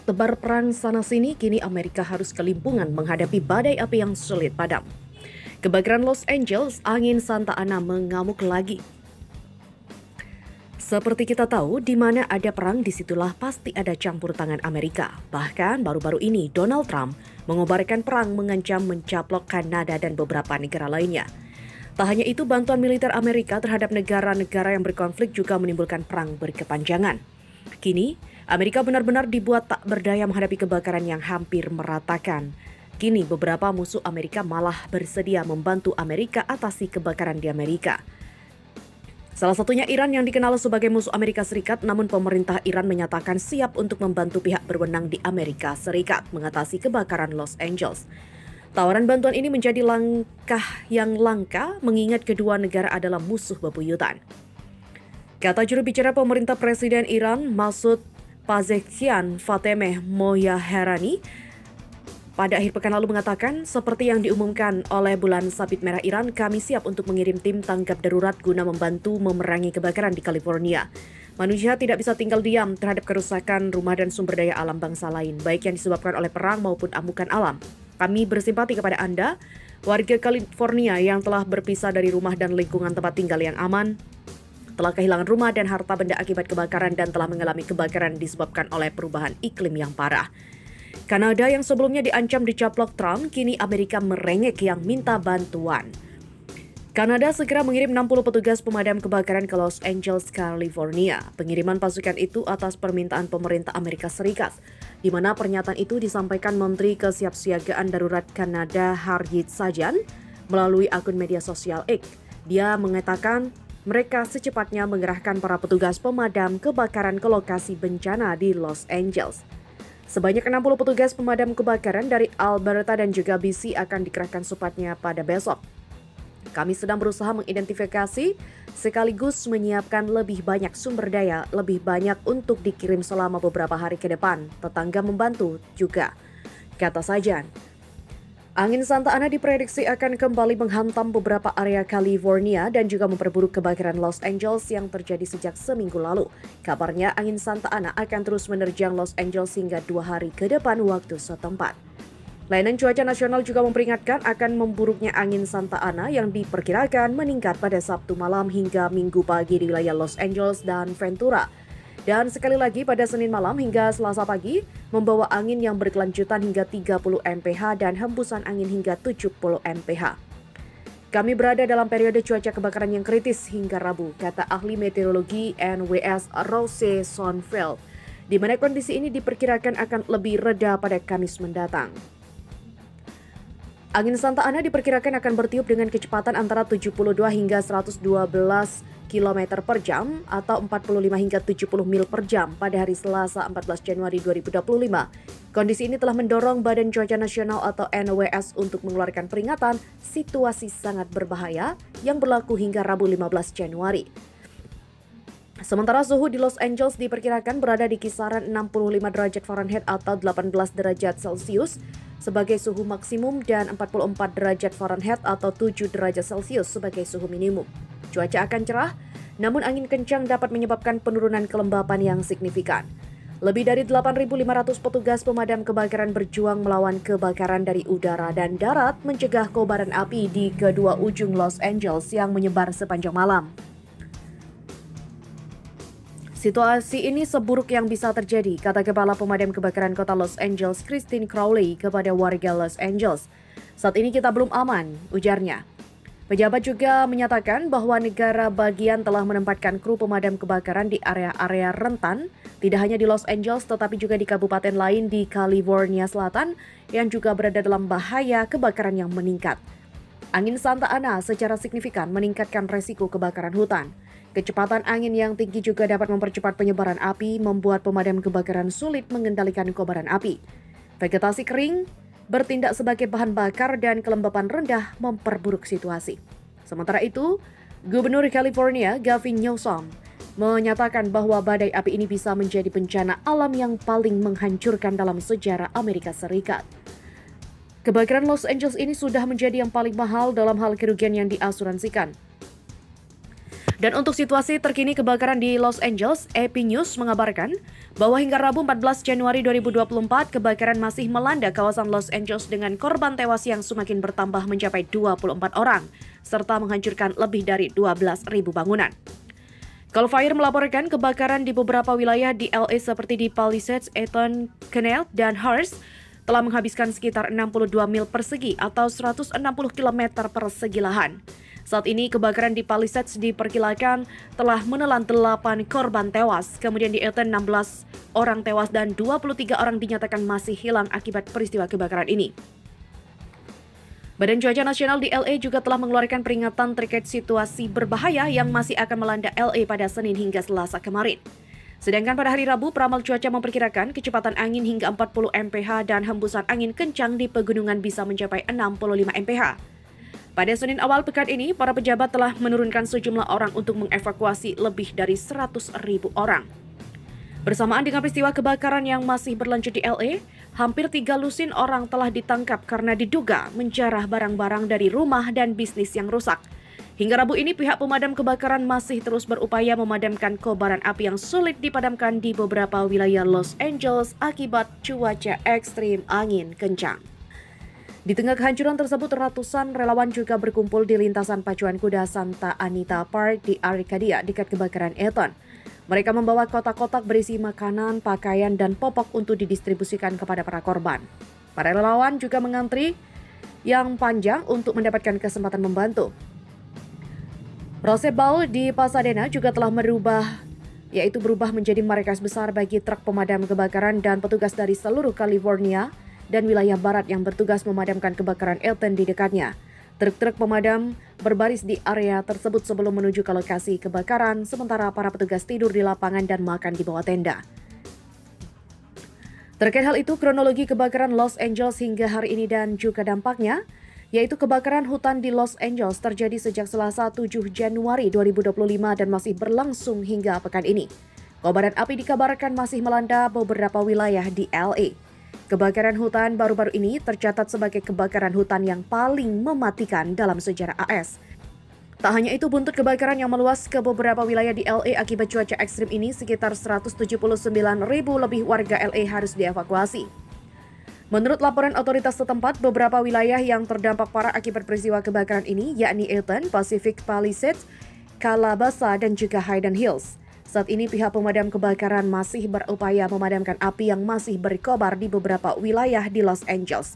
tebar perang sana-sini, kini Amerika harus kelimpungan menghadapi badai api yang sulit padam. Kebakaran Los Angeles, angin Santa Ana mengamuk lagi. Seperti kita tahu, di mana ada perang, disitulah pasti ada campur tangan Amerika. Bahkan baru-baru ini, Donald Trump mengobarkan perang mengancam mencaplok Kanada dan beberapa negara lainnya. Tak hanya itu, bantuan militer Amerika terhadap negara-negara yang berkonflik juga menimbulkan perang berkepanjangan. Kini, Amerika benar-benar dibuat tak berdaya menghadapi kebakaran yang hampir meratakan. Kini, beberapa musuh Amerika malah bersedia membantu Amerika atasi kebakaran di Amerika. Salah satunya Iran yang dikenal sebagai musuh Amerika Serikat, namun pemerintah Iran menyatakan siap untuk membantu pihak berwenang di Amerika Serikat mengatasi kebakaran Los Angeles. Tawaran bantuan ini menjadi langkah yang langka mengingat kedua negara adalah musuh bebuyutan. Kata juru bicara pemerintah Presiden Iran, Masoud Pezeshkian Fatemeh Moyaherani, pada akhir pekan lalu mengatakan, seperti yang diumumkan oleh Bulan Sabit Merah Iran, kami siap untuk mengirim tim tanggap darurat guna membantu memerangi kebakaran di California. Manusia tidak bisa tinggal diam terhadap kerusakan rumah dan sumber daya alam bangsa lain, baik yang disebabkan oleh perang maupun amukan alam. Kami bersimpati kepada Anda, warga California yang telah berpisah dari rumah dan lingkungan tempat tinggal yang aman, telah kehilangan rumah dan harta benda akibat kebakaran dan telah mengalami kebakaran disebabkan oleh perubahan iklim yang parah. Kanada yang sebelumnya diancam dicaplok Trump, kini Amerika merengek yang minta bantuan. Kanada segera mengirim 60 petugas pemadam kebakaran ke Los Angeles, California. Pengiriman pasukan itu atas permintaan pemerintah Amerika Serikat, di mana pernyataan itu disampaikan Menteri Kesiapsiagaan Darurat Kanada Harjit Sajjan melalui akun media sosial X. Dia mengatakan mereka secepatnya mengerahkan para petugas pemadam kebakaran ke lokasi bencana di Los Angeles. Sebanyak 60 petugas pemadam kebakaran dari Alberta dan juga BC akan dikerahkan secepatnya pada besok. Kami sedang berusaha mengidentifikasi sekaligus menyiapkan lebih banyak sumber daya, lebih banyak untuk dikirim selama beberapa hari ke depan. Tetangga membantu juga, kata Sajjan. Angin Santa Ana diprediksi akan kembali menghantam beberapa area California dan juga memperburuk kebakaran Los Angeles yang terjadi sejak seminggu lalu. Kabarnya angin Santa Ana akan terus menerjang Los Angeles hingga 2 hari ke depan waktu setempat. Layanan Cuaca Nasional juga memperingatkan akan memburuknya angin Santa Ana yang diperkirakan meningkat pada Sabtu malam hingga Minggu pagi di wilayah Los Angeles dan Ventura. Dan sekali lagi pada Senin malam hingga Selasa pagi, membawa angin yang berkelanjutan hingga 30 mph dan hembusan angin hingga 70 mph. Kami berada dalam periode cuaca kebakaran yang kritis hingga Rabu, kata ahli meteorologi NWS Rose Sonfeld, di mana kondisi ini diperkirakan akan lebih reda pada Kamis mendatang. Angin Santa Ana diperkirakan akan bertiup dengan kecepatan antara 72 hingga 112 km per jam atau 45 hingga 70 mil per jam pada hari Selasa 14 Januari 2025. Kondisi ini telah mendorong Badan Cuaca Nasional atau NWS untuk mengeluarkan peringatan situasi sangat berbahaya yang berlaku hingga Rabu 15 Januari. Sementara suhu di Los Angeles diperkirakan berada di kisaran 65 derajat Fahrenheit atau 18 derajat Celcius sebagai suhu maksimum dan 44 derajat Fahrenheit atau 7 derajat Celcius sebagai suhu minimum. Cuaca akan cerah, namun angin kencang dapat menyebabkan penurunan kelembapan yang signifikan. Lebih dari 8.500 petugas pemadam kebakaran berjuang melawan kebakaran dari udara dan darat mencegah kobaran api di kedua ujung Los Angeles yang menyebar sepanjang malam. Situasi ini seburuk yang bisa terjadi, kata Kepala Pemadam Kebakaran Kota Los Angeles, Christine Crowley, kepada warga Los Angeles. Saat ini kita belum aman, ujarnya. Pejabat juga menyatakan bahwa negara bagian telah menempatkan kru pemadam kebakaran di area-area rentan, tidak hanya di Los Angeles tetapi juga di kabupaten lain di California Selatan yang juga berada dalam bahaya kebakaran yang meningkat. Angin Santa Ana secara signifikan meningkatkan resiko kebakaran hutan. Kecepatan angin yang tinggi juga dapat mempercepat penyebaran api, membuat pemadam kebakaran sulit mengendalikan kobaran api. Vegetasi kering bertindak sebagai bahan bakar dan kelembapan rendah memperburuk situasi. Sementara itu, Gubernur California Gavin Newsom menyatakan bahwa badai api ini bisa menjadi bencana alam yang paling menghancurkan dalam sejarah Amerika Serikat. Kebakaran Los Angeles ini sudah menjadi yang paling mahal dalam hal kerugian yang diasuransikan. Dan untuk situasi terkini kebakaran di Los Angeles, AP News mengabarkan bahwa hingga Rabu 14 Januari 2024, kebakaran masih melanda kawasan Los Angeles dengan korban tewas yang semakin bertambah mencapai 24 orang, serta menghancurkan lebih dari 12.000 bangunan. Cal Fire melaporkan kebakaran di beberapa wilayah di LA seperti di Palisades, Eaton, Canal, dan Hearst telah menghabiskan sekitar 62 mil persegi atau 160 km persegi lahan. Saat ini kebakaran di Palisades diperkirakan telah menelan 8 korban tewas, kemudian di Eaton 16 orang tewas dan 23 orang dinyatakan masih hilang akibat peristiwa kebakaran ini. Badan Cuaca Nasional di LA juga telah mengeluarkan peringatan terkait situasi berbahaya yang masih akan melanda LA pada Senin hingga Selasa kemarin. Sedangkan pada hari Rabu, peramal cuaca memperkirakan kecepatan angin hingga 40 mph dan hembusan angin kencang di pegunungan bisa mencapai 65 mph. Pada Senin awal pekan ini, para pejabat telah menurunkan sejumlah orang untuk mengevakuasi lebih dari 100.000 orang. Bersamaan dengan peristiwa kebakaran yang masih berlanjut di LA, hampir 3 lusin orang telah ditangkap karena diduga menjarah barang-barang dari rumah dan bisnis yang rusak. Hingga Rabu ini, pihak pemadam kebakaran masih terus berupaya memadamkan kobaran api yang sulit dipadamkan di beberapa wilayah Los Angeles akibat cuaca ekstrim angin kencang. Di tengah kehancuran tersebut, ratusan relawan juga berkumpul di lintasan pacuan kuda Santa Anita Park di Arcadia dekat kebakaran Eaton. Mereka membawa kotak-kotak berisi makanan, pakaian, dan popok untuk didistribusikan kepada para korban. Para relawan juga mengantri yang panjang untuk mendapatkan kesempatan membantu. Rose Bowl di Pasadena juga telah berubah menjadi markas besar bagi truk pemadam kebakaran dan petugas dari seluruh California dan wilayah barat yang bertugas memadamkan kebakaran Eaton di dekatnya. Truk-truk pemadam berbaris di area tersebut sebelum menuju ke lokasi kebakaran, sementara para petugas tidur di lapangan dan makan di bawah tenda. Terkait hal itu, kronologi kebakaran Los Angeles hingga hari ini dan juga dampaknya, yaitu kebakaran hutan di Los Angeles terjadi sejak Selasa 7 Januari 2025 dan masih berlangsung hingga pekan ini. Kobaran api dikabarkan masih melanda beberapa wilayah di LA. Kebakaran hutan baru-baru ini tercatat sebagai kebakaran hutan yang paling mematikan dalam sejarah AS. Tak hanya itu, buntut kebakaran yang meluas ke beberapa wilayah di LA akibat cuaca ekstrim ini, sekitar 179.000 lebih warga LA harus dievakuasi. Menurut laporan otoritas setempat, beberapa wilayah yang terdampak parah akibat peristiwa kebakaran ini, yakni Eaton, Pacific Palisades, Calabasas, dan juga Hayden Hills. Saat ini pihak pemadam kebakaran masih berupaya memadamkan api yang masih berkobar di beberapa wilayah di Los Angeles.